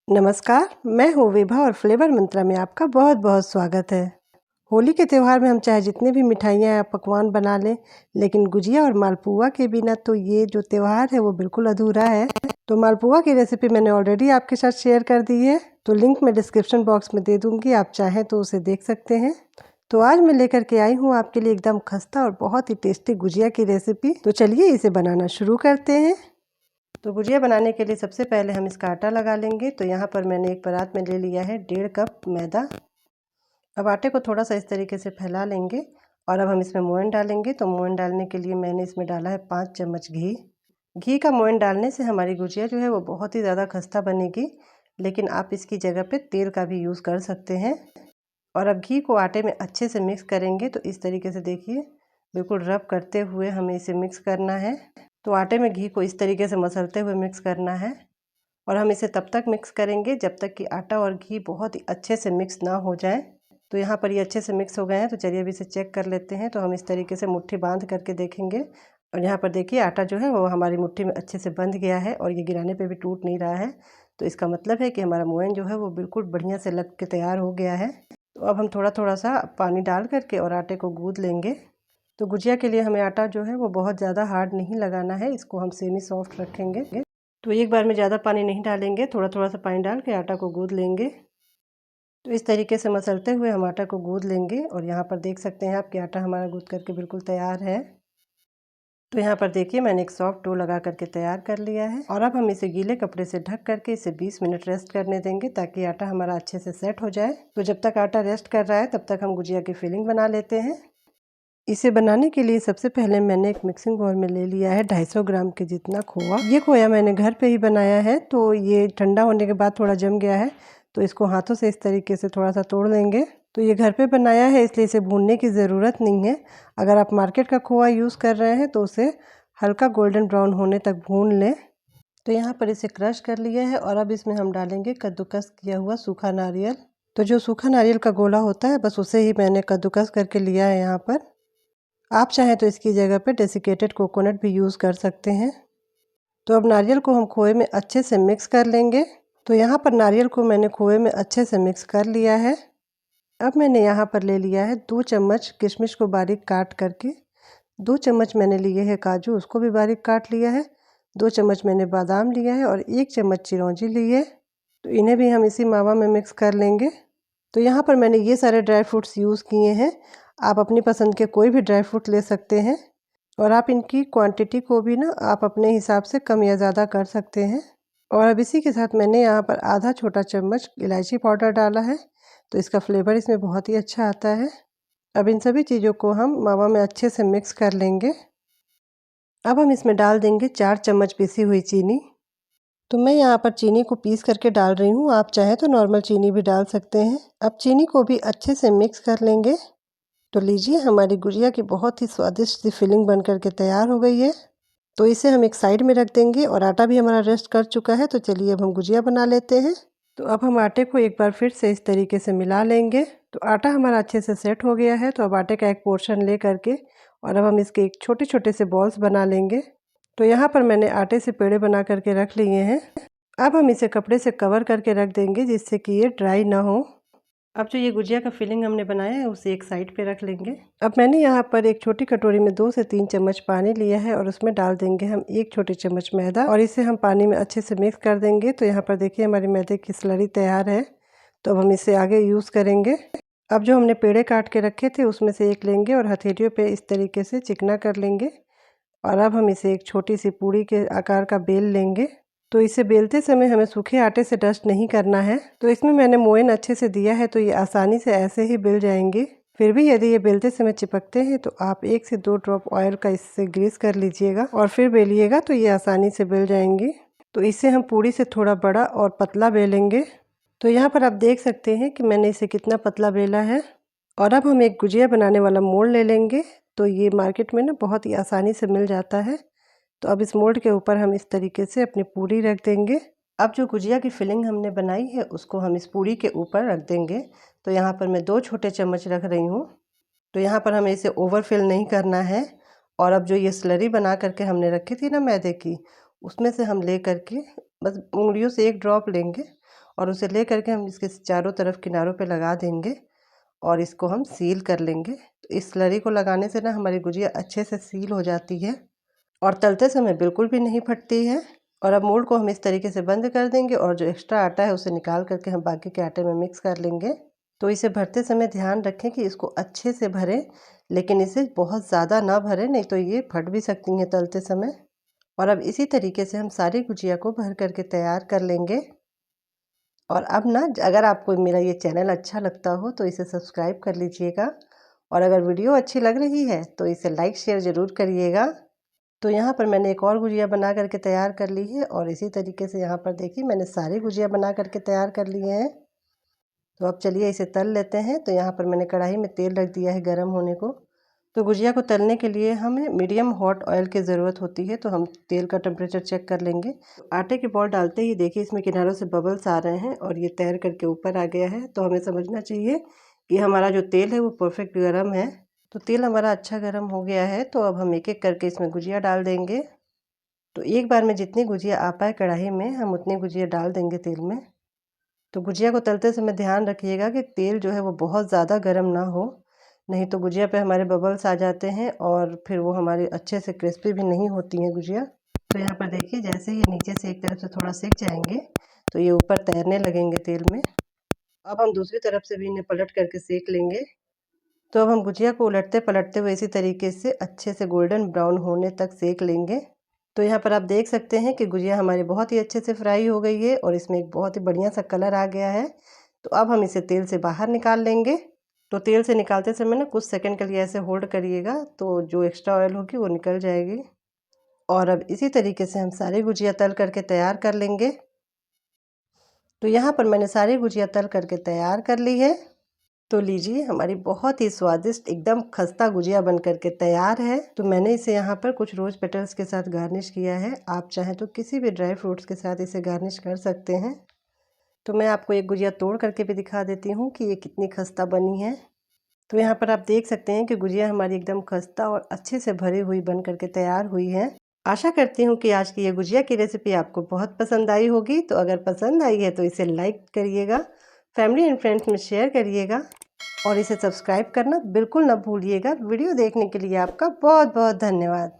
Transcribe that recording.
नमस्कार, मैं हूँ विभा और फ्लेवर मंत्रा में आपका बहुत बहुत स्वागत है। होली के त्यौहार में हम चाहे जितनी भी मिठाइयाँ या पकवान बना लें, लेकिन गुजिया और मालपुआ के बिना तो ये जो त्यौहार है वो बिल्कुल अधूरा है। तो मालपुआ की रेसिपी मैंने ऑलरेडी आपके साथ शेयर कर दी है, तो लिंक मैं डिस्क्रिप्शन बॉक्स में दे दूँगी, आप चाहें तो उसे देख सकते हैं। तो आज मैं लेकर के आई हूँ आपके लिए एकदम खस्ता और बहुत ही टेस्टी गुजिया की रेसिपी। तो चलिए इसे बनाना शुरू करते हैं। तो गुजिया बनाने के लिए सबसे पहले हम इसका आटा लगा लेंगे। तो यहाँ पर मैंने एक परात में ले लिया है 1.5 कप मैदा। अब आटे को थोड़ा सा इस तरीके से फैला लेंगे और अब हम इसमें मोयन डालेंगे। तो मोयन डालने के लिए मैंने इसमें डाला है 5 चम्मच घी। घी का मोयन डालने से हमारी गुजिया जो है वो बहुत ही ज़्यादा खस्ता बनेगी, लेकिन आप इसकी जगह पे तेल का भी यूज़ कर सकते हैं। और अब घी को आटे में अच्छे से मिक्स करेंगे। तो इस तरीके से देखिए, बिल्कुल रब करते हुए हमें इसे मिक्स करना है। तो आटे में घी को इस तरीके से मसलते हुए मिक्स करना है और हम इसे तब तक मिक्स करेंगे जब तक कि आटा और घी बहुत ही अच्छे से मिक्स ना हो जाए। तो यहाँ पर ये अच्छे से मिक्स हो गए हैं। तो चलिए अभी इसे चेक कर लेते हैं। तो हम इस तरीके से मुट्ठी बांध करके देखेंगे और यहाँ पर देखिए आटा जो है वो हमारी मुट्ठी में अच्छे से बंध गया है और ये गिराने पे भी टूट नहीं रहा है। तो इसका मतलब है कि हमारा मोयन जो है वो बिल्कुल बढ़िया से लग के तैयार हो गया है। तो अब हम थोड़ा थोड़ा सा पानी डाल करके और आटे को गूँथ लेंगे। तो गुजिया के लिए हमें आटा जो है वो बहुत ज़्यादा हार्ड नहीं लगाना है, इसको हम सेमी सॉफ्ट रखेंगे। तो एक बार में ज़्यादा पानी नहीं डालेंगे, थोड़ा थोड़ा सा पानी डाल के आटा को गूँथ लेंगे। तो इस तरीके से मसलते हुए हम आटा को गूँथ लेंगे और यहाँ पर देख सकते हैं आप कि आटा हमारा गूँथ करके बिल्कुल तैयार है। तो यहाँ पर देखिए मैंने एक सॉफ्ट डो लगा करके तैयार कर लिया है और अब हम इसे गीले कपड़े से ढक करके इसे 20 मिनट रेस्ट करने देंगे ताकि आटा हमारा अच्छे से सेट हो जाए। तो जब तक आटा रेस्ट कर रहा है तब तक हम गुजिया की फिलिंग बना लेते हैं। इसे बनाने के लिए सबसे पहले मैंने एक मिक्सिंग बाउल में ले लिया है 250 ग्राम के जितना खोआ। ये खोया मैंने घर पे ही बनाया है। तो ये ठंडा होने के बाद थोड़ा जम गया है, तो इसको हाथों से इस तरीके से थोड़ा सा तोड़ लेंगे। तो ये घर पे बनाया है इसलिए इसे भूनने की ज़रूरत नहीं है। अगर आप मार्केट का खोआ यूज़ कर रहे हैं तो उसे हल्का गोल्डन ब्राउन होने तक भून लें। तो यहाँ पर इसे क्रश कर लिया है और अब इसमें हम डालेंगे कद्दूकस किया हुआ सूखा नारियल। तो जो सूखा नारियल का गोला होता है बस उसे ही मैंने कद्दूकस करके लिया है यहाँ पर। आप चाहें तो इसकी जगह पे डेसिकेटेड कोकोनट भी यूज़ कर सकते हैं। तो अब नारियल को हम खोए में अच्छे से मिक्स कर लेंगे। तो यहाँ पर नारियल को मैंने खोए में अच्छे से मिक्स कर लिया है। अब मैंने यहाँ पर ले लिया है 2 चम्मच किशमिश को बारीक काट करके। 2 चम्मच मैंने लिए है काजू, उसको भी बारीक काट लिया है। 2 चम्मच मैंने बादाम लिया है और 1 चम्मच चिरौंजी ली है। तो इन्हें भी हम इसी मावा में मिक्स कर लेंगे। तो यहाँ पर मैंने ये सारे ड्राई फ्रूट्स यूज़ किए हैं। आप अपनी पसंद के कोई भी ड्राई फ्रूट ले सकते हैं और आप इनकी क्वांटिटी को भी ना आप अपने हिसाब से कम या ज़्यादा कर सकते हैं। और अब इसी के साथ मैंने यहाँ पर आधा छोटा चम्मच इलायची पाउडर डाला है। तो इसका फ्लेवर इसमें बहुत ही अच्छा आता है। अब इन सभी चीज़ों को हम मावा में अच्छे से मिक्स कर लेंगे। अब हम इसमें डाल देंगे 4 चम्मच पिसी हुई चीनी। तो मैं यहाँ पर चीनी को पीस करके डाल रही हूँ, आप चाहें तो नॉर्मल चीनी भी डाल सकते हैं। अब चीनी को भी अच्छे से मिक्स कर लेंगे। तो लीजिए हमारी गुजिया की बहुत ही स्वादिष्ट सी फिलिंग बन करके तैयार हो गई है। तो इसे हम एक साइड में रख देंगे और आटा भी हमारा रेस्ट कर चुका है। तो चलिए अब हम गुजिया बना लेते हैं। तो अब हम आटे को एक बार फिर से इस तरीके से मिला लेंगे। तो आटा हमारा अच्छे से सेट हो गया है। तो अब आटे का एक पोर्शन ले करके और अब हम इसके एक छोटे छोटे से बॉल्स बना लेंगे। तो यहाँ पर मैंने आटे से पेड़े बना करके रख लिए हैं। अब हम इसे कपड़े से कवर करके रख देंगे जिससे कि ये ड्राई ना हो। अब जो ये गुजिया का फिलिंग हमने बनाया है उसे एक साइड पे रख लेंगे। अब मैंने यहाँ पर एक छोटी कटोरी में 2 से 3 चम्मच पानी लिया है और उसमें डाल देंगे हम 1 छोटे चम्मच मैदा और इसे हम पानी में अच्छे से मिक्स कर देंगे। तो यहाँ पर देखिए हमारी मैदे की स्लरी तैयार है। तो अब हम इसे आगे यूज़ करेंगे। अब जो हमने पेड़े काट के रखे थे उसमें से एक लेंगे और हथेलियों पे इस तरीके से चिकना कर लेंगे और अब हम इसे एक छोटी सी पूड़ी के आकार का बेल लेंगे। तो इसे बेलते समय हमें सूखे आटे से डस्ट नहीं करना है। तो इसमें मैंने मोयन अच्छे से दिया है तो ये आसानी से ऐसे ही बेल जाएंगे। फिर भी यदि ये बेलते समय चिपकते हैं तो आप 1 से 2 ड्रॉप ऑयल का इससे ग्रीस कर लीजिएगा और फिर बेलिएगा तो ये आसानी से बेल जाएंगी। तो इसे हम पूड़ी से थोड़ा बड़ा और पतला बेलेंगे। तो यहाँ पर आप देख सकते हैं कि मैंने इसे कितना पतला बेला है। और अब हम एक गुजिया बनाने वाला मोल्ड ले लेंगे। तो ये मार्केट में ना बहुत ही आसानी से मिल जाता है। तो अब इस मोल्ड के ऊपर हम इस तरीके से अपनी पूड़ी रख देंगे। अब जो गुजिया की फिलिंग हमने बनाई है उसको हम इस पूड़ी के ऊपर रख देंगे। तो यहाँ पर मैं 2 छोटे चम्मच रख रही हूँ। तो यहाँ पर हमें इसे ओवरफिल नहीं करना है। और अब जो ये स्लरी बना करके हमने रखी थी ना मैदे की, उसमें से हम ले करके बस उंगलियों से एक ड्रॉप लेंगे और उसे ले करके हम इसके चारों तरफ किनारों पे लगा देंगे और इसको हम सील कर लेंगे। तो इस स्लरी को लगाने से ना हमारी गुजिया अच्छे से सील हो जाती है और तलते समय बिल्कुल भी नहीं फटती है। और अब मोल्ड को हम इस तरीके से बंद कर देंगे और जो एक्स्ट्रा आटा है उसे निकाल करके हम बाकी के आटे में मिक्स कर लेंगे। तो इसे भरते समय ध्यान रखें कि इसको अच्छे से भरें, लेकिन इसे बहुत ज़्यादा ना भरें, नहीं तो ये फट भी सकती हैं तलते समय। और अब इसी तरीके से हम सारी गुजिया को भर करके तैयार कर लेंगे। और अब ना अगर आपको मेरा ये चैनल अच्छा लगता हो तो इसे सब्सक्राइब कर लीजिएगा, और अगर वीडियो अच्छी लग रही है तो इसे लाइक शेयर ज़रूर करिएगा। तो यहाँ पर मैंने एक और गुजिया बना करके तैयार कर ली है और इसी तरीके से यहाँ पर देखिए मैंने सारी गुजिया बना करके तैयार कर लिए हैं। तो अब चलिए इसे तल लेते हैं। तो यहाँ पर मैंने कढ़ाई में तेल रख दिया है गर्म होने को। तो गुजिया को तलने के लिए हमें मीडियम हॉट ऑयल की ज़रूरत होती है, तो हम तेल का टेम्परेचर चेक कर लेंगे। तो आटे की बॉल डालते ही देखिए इसमें किनारों से बबल्स आ रहे हैं और ये तैर करके ऊपर आ गया है। तो हमें समझना चाहिए कि हमारा जो तेल है वो परफेक्ट गर्म है। तो तेल हमारा अच्छा गर्म हो गया है। तो अब हम एक एक करके इसमें गुजिया डाल देंगे। तो एक बार में जितनी गुजिया आ पाए कढ़ाई में हम उतनी गुजिया डाल देंगे तेल में। तो गुजिया को तलते समय ध्यान रखिएगा कि तेल जो है वो बहुत ज़्यादा गर्म ना हो, नहीं तो गुजिया पे हमारे बबल्स आ जाते हैं और फिर वो हमारी अच्छे से क्रिस्पी भी नहीं होती हैं गुजिया। तो यहाँ पर देखिए जैसे ही नीचे से एक तरफ से थोड़ा सेक जाएंगे तो ये ऊपर तैरने लगेंगे तेल में। अब हम दूसरी तरफ से भी इन्हें पलट करके सेक लेंगे। तो अब हम गुजिया को उलटते पलटते हुए इसी तरीके से अच्छे से गोल्डन ब्राउन होने तक सेक लेंगे। तो यहाँ पर आप देख सकते हैं कि गुजिया हमारी बहुत ही अच्छे से फ्राई हो गई है और इसमें एक बहुत ही बढ़िया सा कलर आ गया है। तो अब हम इसे तेल से बाहर निकाल लेंगे। तो तेल से निकालते समय ना कुछ सेकंड के लिए ऐसे होल्ड करिएगा, तो जो एक्स्ट्रा ऑयल होगी वो निकल जाएगी। और अब इसी तरीके से हम सारी गुजिया तल करके तैयार कर लेंगे। तो यहाँ पर मैंने सारी गुजिया तल करके तैयार कर ली है। तो लीजिए हमारी बहुत ही स्वादिष्ट एकदम खस्ता गुजिया बन करके तैयार है। तो मैंने इसे यहाँ पर कुछ रोज़ पेटल्स के साथ गार्निश किया है। आप चाहें तो किसी भी ड्राई फ्रूट्स के साथ इसे गार्निश कर सकते हैं। तो मैं आपको एक गुजिया तोड़ करके भी दिखा देती हूँ कि ये कितनी खस्ता बनी है। तो यहाँ पर आप देख सकते हैं कि गुजिया हमारी एकदम खस्ता और अच्छे से भरी हुई बन करके तैयार हुई है। आशा करती हूँ कि आज की ये गुजिया की रेसिपी आपको बहुत पसंद आई होगी। तो अगर पसंद आई है तो इसे लाइक करिएगा, फैमिली एंड फ्रेंड्स में शेयर करिएगा और इसे सब्सक्राइब करना बिल्कुल ना भूलिएगा। वीडियो देखने के लिए आपका बहुत बहुत धन्यवाद।